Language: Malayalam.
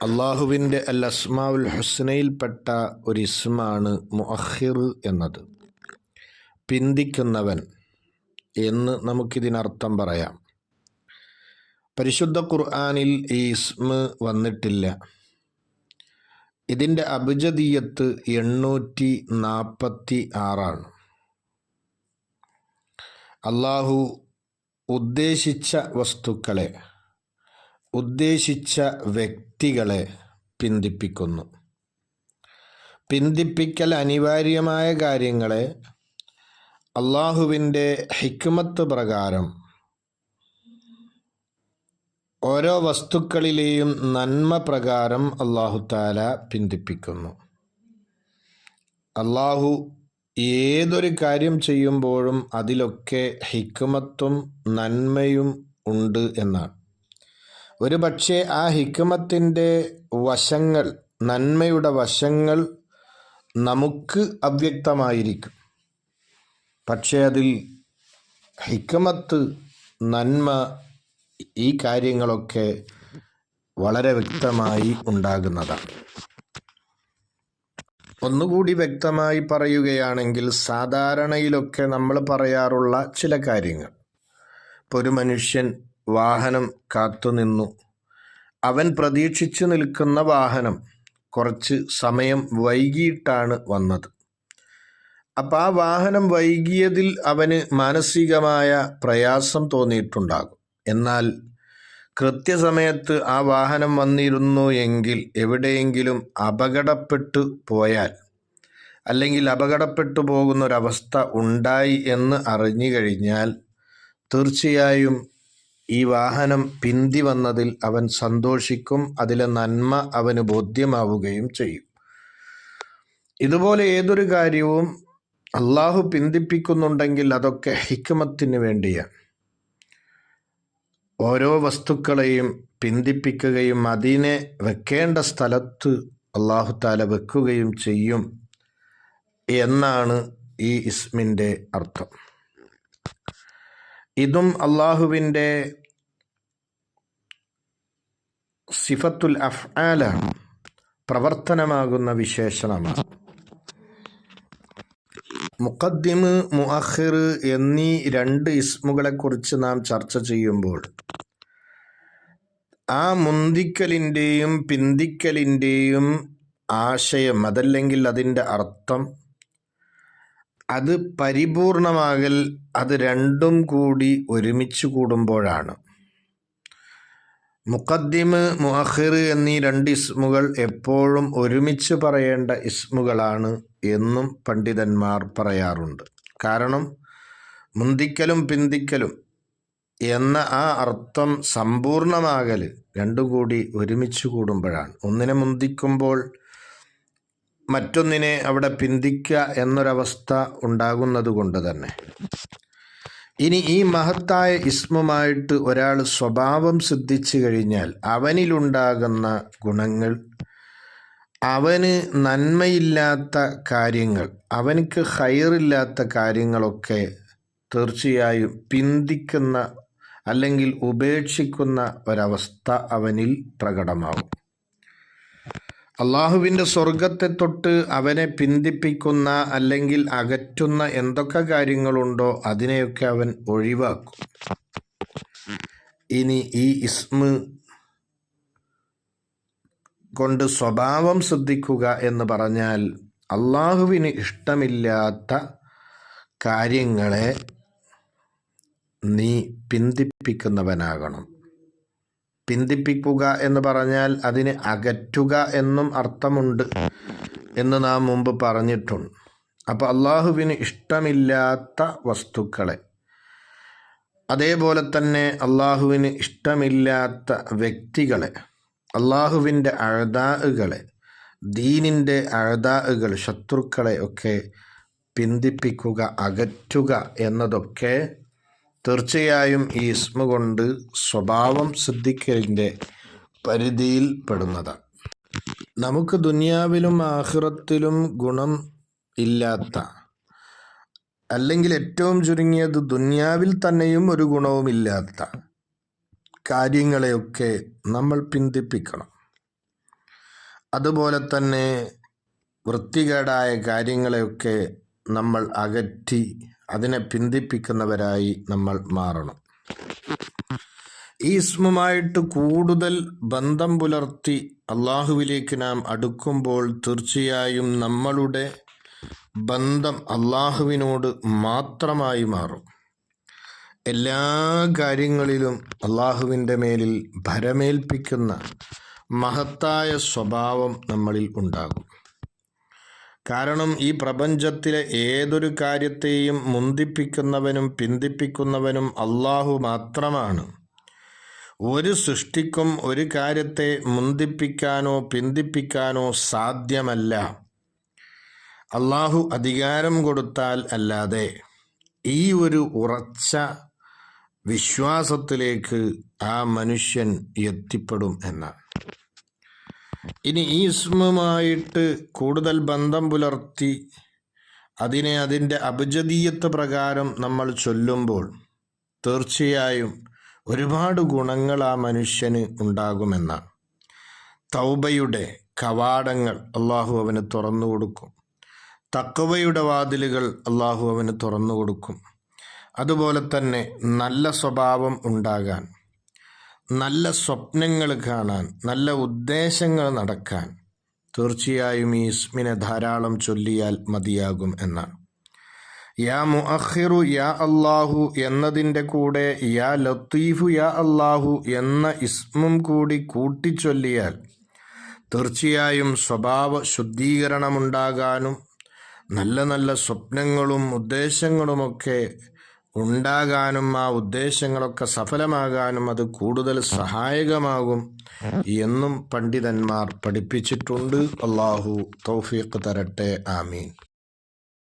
അള്ളാഹുവിൻ്റെ അൽ അസ്മാഉൽ ഹുസ്നയിൽപ്പെട്ട ഒരു ഇസ്മാണ് മുഅഖിർ എന്നത്. പിന്തിക്കുന്നവൻ എന്ന് നമുക്കിതിനർത്ഥം പറയാം. പരിശുദ്ധ ഖുർആനിൽ ഈ ഇസ്മ വന്നിട്ടില്ല. ഇതിൻ്റെ അബ്ജദിയത്ത് 846 അള്ളാഹു ഉദ്ദേശിച്ച വസ്തുക്കളെ, ഉദ്ദേശിച്ച വ്യക്തികളെ പിന്തിപ്പിക്കുന്നു. പിന്തിപ്പിക്കൽ അനിവാര്യമായ കാര്യങ്ങളെ അള്ളാഹുവിൻ്റെ ഹിക്മത്ത് പ്രകാരം ഓരോ വസ്തുക്കളിലെയും നന്മ പ്രകാരം അള്ളാഹു തആല പിന്തിപ്പിക്കുന്നു. അള്ളാഹു ഏതൊരു കാര്യം ചെയ്യുമ്പോഴും അതിലൊക്കെ ഹിക്മത്തും നന്മയും ഉണ്ട് എന്നാണ്. ഒരു പക്ഷേ ആ ഹിക്മത്തിൻ്റെ വശങ്ങൾ, നന്മയുടെ വശങ്ങൾ നമുക്ക് അവ്യക്തമായിരിക്കും. പക്ഷേ അതിൽ ഹിക്മത്ത്, നന്മ, ഈ കാര്യങ്ങളൊക്കെ വളരെ വ്യക്തമായി ഉണ്ടാകുന്നതാണ്. ഒന്നുകൂടി വ്യക്തമായി പറയുകയാണെങ്കിൽ, സാധാരണയിലൊക്കെ നമ്മൾ പറയാറുള്ള ചില കാര്യങ്ങൾ. ഇപ്പോൾ ഒരു മനുഷ്യൻ വാഹനം കാത്തുനിന്നു. അവൻ പ്രതീക്ഷിച്ചു നിൽക്കുന്ന വാഹനം കുറച്ച് സമയം വൈകിയിട്ടാണ് വന്നത്. അപ്പം ആ വാഹനം വൈകിയതിൽ അവന് മാനസികമായ പ്രയാസം തോന്നിയിട്ടുണ്ടാകും. എന്നാൽ കൃത്യസമയത്ത് ആ വാഹനം വന്നിരുന്നു എങ്കിൽ എവിടെയെങ്കിലും അപകടപ്പെട്ടു പോയാൽ, അല്ലെങ്കിൽ അപകടപ്പെട്ടു പോകുന്നൊരവസ്ഥ ഉണ്ടായി എന്ന് അറിഞ്ഞു കഴിഞ്ഞാൽ തീർച്ചയായും ഈ വാഹനം പിന്തി വന്നതിൽ അവൻ സന്തോഷിക്കും. അതിലെ നന്മ അവന് ബോധ്യമാവുകയും ചെയ്യും. ഇതുപോലെ ഏതൊരു കാര്യവും അള്ളാഹു പിന്തിപ്പിക്കുന്നുണ്ടെങ്കിൽ അതൊക്കെ ഹിക്മത്തിന് വേണ്ടിയാണ്. ഓരോ വസ്തുക്കളെയും പിന്തിപ്പിക്കുകയും അതിനെ വെക്കേണ്ട സ്ഥലത്ത് അള്ളാഹു തആല വെക്കുകയും ചെയ്യും എന്നാണ് ഈ ഇസ്മിൻ്റെ അർത്ഥം. ഇതും അള്ളാഹുവിൻ്റെ സിഫത്തുൽ അഫ്ആലാണ്, പ്രവർത്തനമാകുന്ന വിശേഷണമാണ്. മുഖദ്ദിം, മുഅഖിർ എന്നീ രണ്ട് ഇസ്മുകളെക്കുറിച്ച് നാം ചർച്ച ചെയ്യുമ്പോൾ ആ മുന്തിക്കലിൻ്റെയും പിന്തിക്കലിൻ്റെയും ആശയം, അതല്ലെങ്കിൽ അതിൻ്റെ അർത്ഥം, അത് പരിപൂർണമാകൽ അത് രണ്ടും കൂടി ഒരുമിച്ച് കൂടുമ്പോഴാണ്. മുഖദ്ദിം, മുഅഖിർ എന്നീ രണ്ട് ഇസ്മുകൾ എപ്പോഴും ഒരുമിച്ച് പറയേണ്ട ഇസ്മുകളാണ് എന്നും പണ്ഡിതന്മാർ പറയാറുണ്ട്. കാരണം മുന്തിക്കലും പിന്തിക്കലും എന്ന ആ അർത്ഥം സമ്പൂർണമാകൽ രണ്ടും കൂടി ഒരുമിച്ച് കൂടുമ്പോഴാണ്. ഒന്നിനെ മുന്തിക്കുമ്പോൾ മറ്റൊന്നിനെ അവിടെ പിന്തിക്കുക എന്നൊരവസ്ഥ ഉണ്ടാകുന്നത് കൊണ്ട് തന്നെ. ഇനി ഈ മഹത്തായ ഇസ്മുമായിട്ട് ഒരാൾ സ്വഭാവം സിദ്ധിച്ചു കഴിഞ്ഞാൽ അവനിലുണ്ടാകുന്ന ഗുണങ്ങൾ, അവന് നന്മയില്ലാത്ത കാര്യങ്ങൾ, അവനക്ക് ഖൈറില്ലാത്ത കാര്യങ്ങളൊക്കെ തീർച്ചയായും പിന്തിക്കുന്ന അല്ലെങ്കിൽ ഉപേക്ഷിക്കുന്ന ഒരവസ്ഥ അവനിൽ പ്രകടമാകും. അള്ളാഹുവിൻ്റെ സ്വർഗത്തെ തൊട്ട് അവനെ പിന്തിപ്പിക്കുന്ന അല്ലെങ്കിൽ അകറ്റുന്ന എന്തൊക്കെ കാര്യങ്ങളുണ്ടോ അതിനെയൊക്കെ അവൻ ഒഴിവാക്കും. ഇനി ഈ ഇസ്മ കൊണ്ട് സ്വഭാവം ശ്രദ്ധിക്കുക എന്ന് പറഞ്ഞാൽ അള്ളാഹുവിന് ഇഷ്ടമില്ലാത്ത കാര്യങ്ങളെ നീ പിന്തിപ്പിക്കുന്നവനാകണം. പിന്തിപ്പിക്കുക എന്ന് പറഞ്ഞാൽ അതിനെ അകറ്റുക എന്നും അർത്ഥമുണ്ട് എന്ന് നാം മുമ്പ് പറഞ്ഞിട്ടുണ്ട്. അപ്പോൾ അള്ളാഹുവിന് ഇഷ്ടമില്ലാത്ത വസ്തുക്കളെ, അതേപോലെ തന്നെ അള്ളാഹുവിന് ഇഷ്ടമില്ലാത്ത വ്യക്തികളെ, അള്ളാഹുവിൻ്റെ അഅദാഅുകളെ, ദീനിൻ്റെ അഅദാഅുകൾ, ശത്രുക്കളെ ഒക്കെ പിന്തിപ്പിക്കുക, അകറ്റുക എന്നതൊക്കെ തീർച്ചയായും ഈ ഇസ്മ കൊണ്ട് സ്വഭാവം സിദ്ധിക്കലിൻ്റെ പരിധിയിൽ പെടുന്നതാണ്. നമുക്ക് ദുനിയാവിലും ആഖിറത്തിലും ഗുണം ഇല്ലാത്ത, അല്ലെങ്കിൽ ഏറ്റവും ചുരുങ്ങിയത് ദുനിയാവിൽ തന്നെയും ഒരു ഗുണവുമില്ലാത്ത കാര്യങ്ങളെയൊക്കെ നമ്മൾ പിന്തിപ്പിക്കണം. അതുപോലെ തന്നെ വൃത്തികേടായ കാര്യങ്ങളെയൊക്കെ നമ്മൾ അകറ്റി അതിനെ പിന്തിപ്പിക്കുന്നവരായി നമ്മൾ മാറണം. ഈ ഇസ്മുമായിട്ട് കൂടുതൽ ബന്ധം പുലർത്തി അള്ളാഹുവിലേക്ക് നാം അടുക്കുമ്പോൾ തീർച്ചയായും നമ്മളുടെ ബന്ധം അള്ളാഹുവിനോട് മാത്രമായി മാറും. എല്ലാ കാര്യങ്ങളിലും അള്ളാഹുവിൻ്റെ മേലിൽ ഭരമേൽപ്പിക്കുന്ന മഹത്തായ സ്വഭാവം നമ്മളിൽ ഉണ്ടാകും. കാരണം ഈ പ്രപഞ്ചത്തിലെ ഏതൊരു കാര്യത്തെയും മുന്തിപ്പിക്കുന്നവനും പിന്തിപ്പിക്കുന്നവനും അള്ളാഹു മാത്രമാണ്. ഒരു സൃഷ്ടിക്കും ഒരു കാര്യത്തെ മുന്തിപ്പിക്കാനോ പിന്തിപ്പിക്കാനോ സാധ്യമല്ല. അള്ളാഹു അധികാരം കൊടുത്താൽ അല്ലാതെ. ഈ ഒരു ഉറച്ച വിശ്വാസത്തിലേക്ക് ആ മനുഷ്യൻ എത്തിപ്പെടും എന്നാണ്. ഇനി ഈ ഇസ്മുമായിട്ട് കൂടുതൽ ബന്ധം പുലർത്തി അതിനെ അതിൻ്റെ അബ്ജദീയത്ത് പ്രകാരം നമ്മൾ ചൊല്ലുമ്പോൾ തീർച്ചയായും ഒരുപാട് ഗുണങ്ങൾ ആ മനുഷ്യന് ഉണ്ടാകുമെന്നാണ്. തൗബയുടെ കവാടങ്ങൾ അള്ളാഹു അവന് തുറന്നു കൊടുക്കും. തഖ്വയുടെ വാതിലുകൾ അള്ളാഹു അവന് തുറന്നു കൊടുക്കും. അതുപോലെ തന്നെ നല്ല സ്വഭാവം ഉണ്ടാകാൻ, നല്ല സ്വപ്നങ്ങൾ കാണാൻ, നല്ല ഉദ്ദേശങ്ങൾ നടക്കാൻ തീർച്ചയായും ഈ ഇസ്മിനെ ധാരാളം ചൊല്ലിയാൽ മതിയാകും എന്നാണ്. യാ മുഅഖിറു യാ അല്ലാഹു എന്നതിൻ്റെ കൂടെ യാ ലത്തീഫു യാ അല്ലാഹു എന്ന ഇസ്മും കൂടി കൂട്ടിച്ചൊല്ലിയാൽ തീർച്ചയായും സ്വഭാവ ശുദ്ധീകരണമുണ്ടാകാനും നല്ല നല്ല സ്വപ്നങ്ങളും ഉദ്ദേശങ്ങളുമൊക്കെ ഉണ്ടാകാനും ആ ഉദ്ദേശങ്ങളൊക്കെ സഫലമാകാനും അത് കൂടുതൽ സഹായകമാകും എന്നും പണ്ഡിതന്മാർ പഠിപ്പിച്ചിട്ടുണ്ട്. അല്ലാഹു തൗഫീഖ് തരട്ടെ. ആമീൻ.